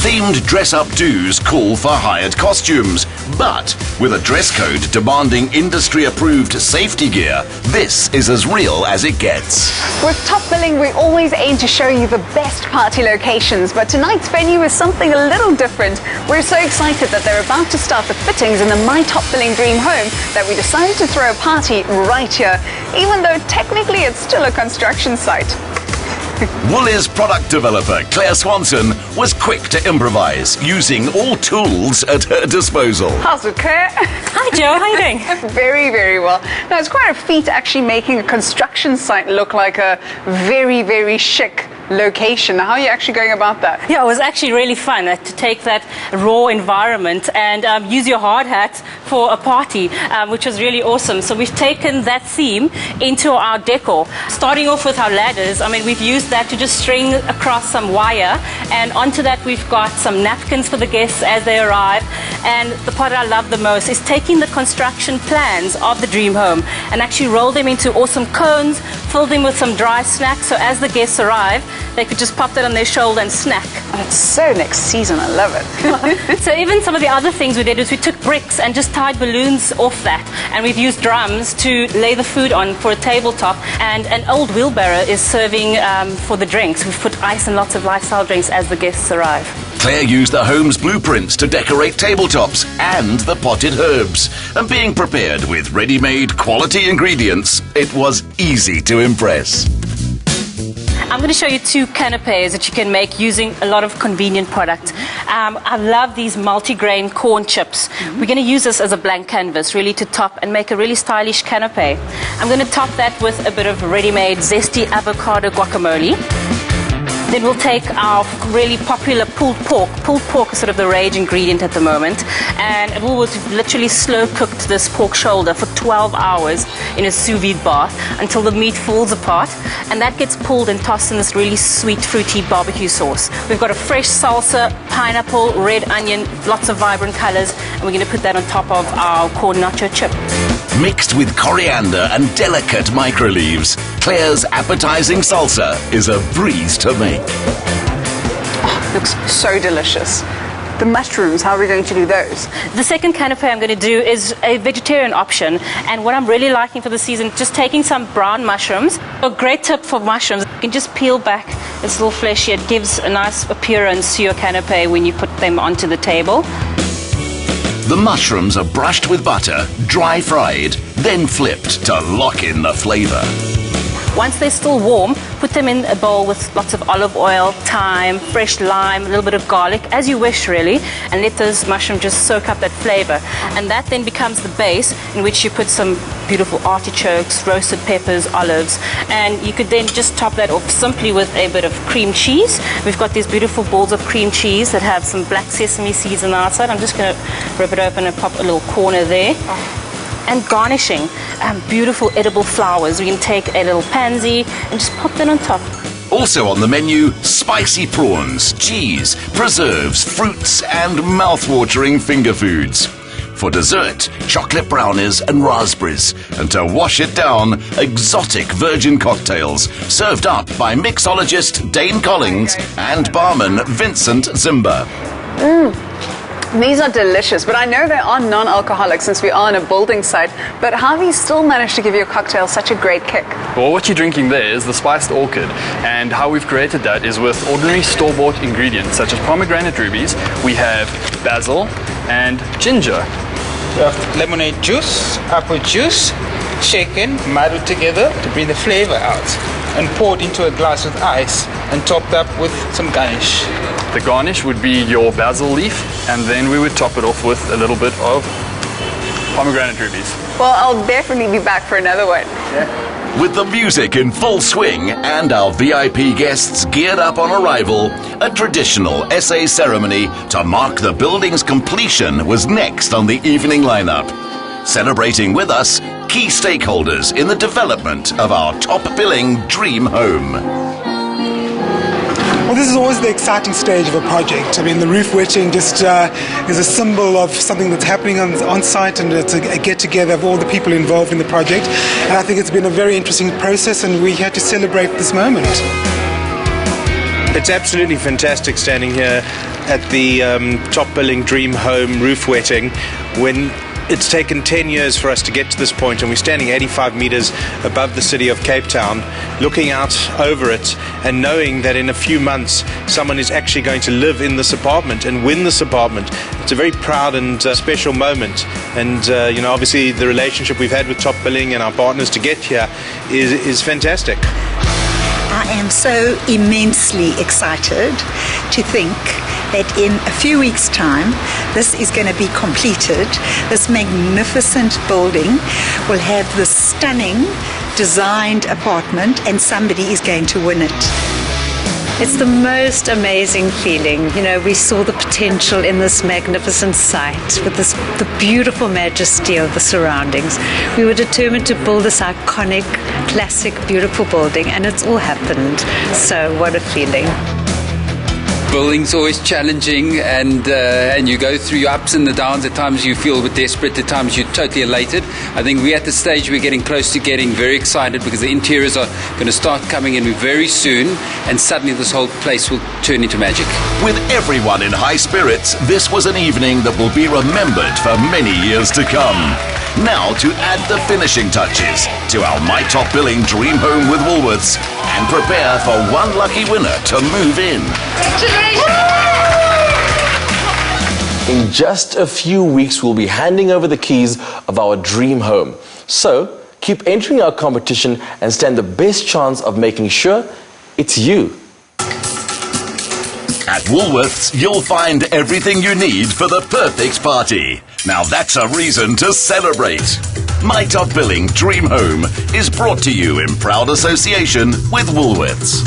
Themed dress-up do's call for hired costumes, but with a dress code demanding industry-approved safety gear, this is as real as it gets. With Top Billing, we always aim to show you the best party locations, but tonight's venue is something a little different. We're so excited that they're about to start the fittings in the My Top Billing Dream Home that we decided to throw a party right here, even though technically it's still a construction site. Woolies product developer Claire Swanson was quick to improvise, using all tools at her disposal. How's it, Claire? Hi Joe, how are you doing? Very, very well. Now, it's quite a feat actually making a construction site look like a very, very chic location. How are you actually going about that? Yeah, it was actually really fun to take that raw environment and use your hard hat for a party, which was really awesome. So we've taken that theme into our decor, starting off with our ladders. I mean, we've used that to just string across some wire, and onto that we've got some napkins for the guests as they arrive. And the part I love the most is taking the construction plans of the dream home and actually roll them into awesome cones, fill them with some dry snacks, so as the guests arrive, they could just pop that on their shoulder and snack. And it's so next season, I love it. So even some of the other things we did is we took bricks and just tied balloons off that, and we've used drums to lay the food on for a tabletop, and an old wheelbarrow is serving for the drinks. We've put ice and lots of lifestyle drinks as the guests arrive. Claire used the home's blueprints to decorate tabletops and the potted herbs. And being prepared with ready-made quality ingredients, it was easy to impress. I'm going to show you 2 canapes that you can make using a lot of convenient product. I love these multi-grain corn chips. We're going to use this as a blank canvas, really, to top and make a really stylish canapé. I'm going to top that with a bit of ready-made zesty avocado guacamole. Then we'll take our really popular pulled pork. Pulled pork is sort of the rage ingredient at the moment. And we've literally slow cooked this pork shoulder for 12 hours in a sous vide bath until the meat falls apart. And that gets pulled and tossed in this really sweet, fruity barbecue sauce. We've got a fresh salsa, pineapple, red onion, lots of vibrant colors. And we're going to put that on top of our corn nacho chip. Mixed with coriander and delicate micro leaves, Claire's appetizing salsa is a breeze to make. Oh, looks so delicious. The mushrooms, how are we going to do those? The second canapé I'm going to do is a vegetarian option, and what I'm really liking for the season, just taking some brown mushrooms. A great tip for mushrooms, you can just peel back, it's a little fleshy, it gives a nice appearance to your canapé when you put them onto the table. The mushrooms are brushed with butter, dry fried, then flipped to lock in the flavor. Once they're still warm, put them in a bowl with lots of olive oil, thyme, fresh lime, a little bit of garlic, as you wish really, and let those mushrooms just soak up that flavor. And that then becomes the base in which you put some beautiful artichokes, roasted peppers, olives, and you could then just top that off simply with a bit of cream cheese. We've got these beautiful balls of cream cheese that have some black sesame seeds on the outside. I'm just going to rip it open and pop a little corner there. And garnishing, beautiful edible flowers. We can take a little pansy and just pop that on top. Also on the menu, spicy prawns, cheese, preserves, fruits and mouth-watering finger foods. For dessert, chocolate brownies and raspberries. And to wash it down, exotic virgin cocktails, served up by mixologist Dane Collins and barman Vincent Zimba. These are delicious, but I know they are non-alcoholic since we are on a building site. But how have you still managed to give your cocktail such a great kick? Well, what you're drinking there is the spiced orchid, and how we've created that is with ordinary store-bought ingredients such as pomegranate rubies. We have basil and ginger. We have lemonade juice, apple juice, shaken, muddled together to bring the flavor out, and poured into a glass with ice and topped up with some garnish. The garnish would be your basil leaf, and then we would top it off with a little bit of pomegranate rubies. Well, I'll definitely be back for another one. Yeah. With the music in full swing and our VIP guests geared up on arrival, a traditional essay ceremony to mark the building's completion was next on the evening lineup. Celebrating with us key stakeholders in the development of our top billing dream home. Well, this is always the exciting stage of a project. I mean, the roof wetting just is a symbol of something that's happening on site, and it's a get-together of all the people involved in the project. And I think it's been a very interesting process, and we're here to celebrate this moment. It's absolutely fantastic standing here at the top billing dream home roof wetting when it's taken 10 years for us to get to this point, and we're standing 85 meters above the city of Cape Town, looking out over it and knowing that in a few months someone is actually going to live in this apartment and win this apartment. It's a very proud and special moment, and obviously the relationship we've had with Top Billing and our partners to get here is fantastic. I am so immensely excited to think that in a few weeks' time this is going to be completed. This magnificent building will have this stunning designed apartment, and somebody is going to win it. It's the most amazing feeling. You know, we saw the potential in this magnificent site with the beautiful majesty of the surroundings. We were determined to build this iconic, classic, beautiful building, and it's all happened. So what a feeling. Building's always challenging, and you go through your ups and the downs. At times you feel a bit desperate, at times you're totally elated. I think we're at the stage we're getting close to getting very excited because the interiors are going to start coming in very soon, and suddenly this whole place will turn into magic. With everyone in high spirits, this was an evening that will be remembered for many years to come. Now to add the finishing touches to our My Top Billing Dream Home with Woolworths and prepare for one lucky winner to move in. In just a few weeks, we'll be handing over the keys of our dream home. So keep entering our competition and stand the best chance of making sure it's you. At Woolworths, you'll find everything you need for the perfect party. Now that's a reason to celebrate. My Top Billing Dream Home is brought to you in proud association with Woolworths.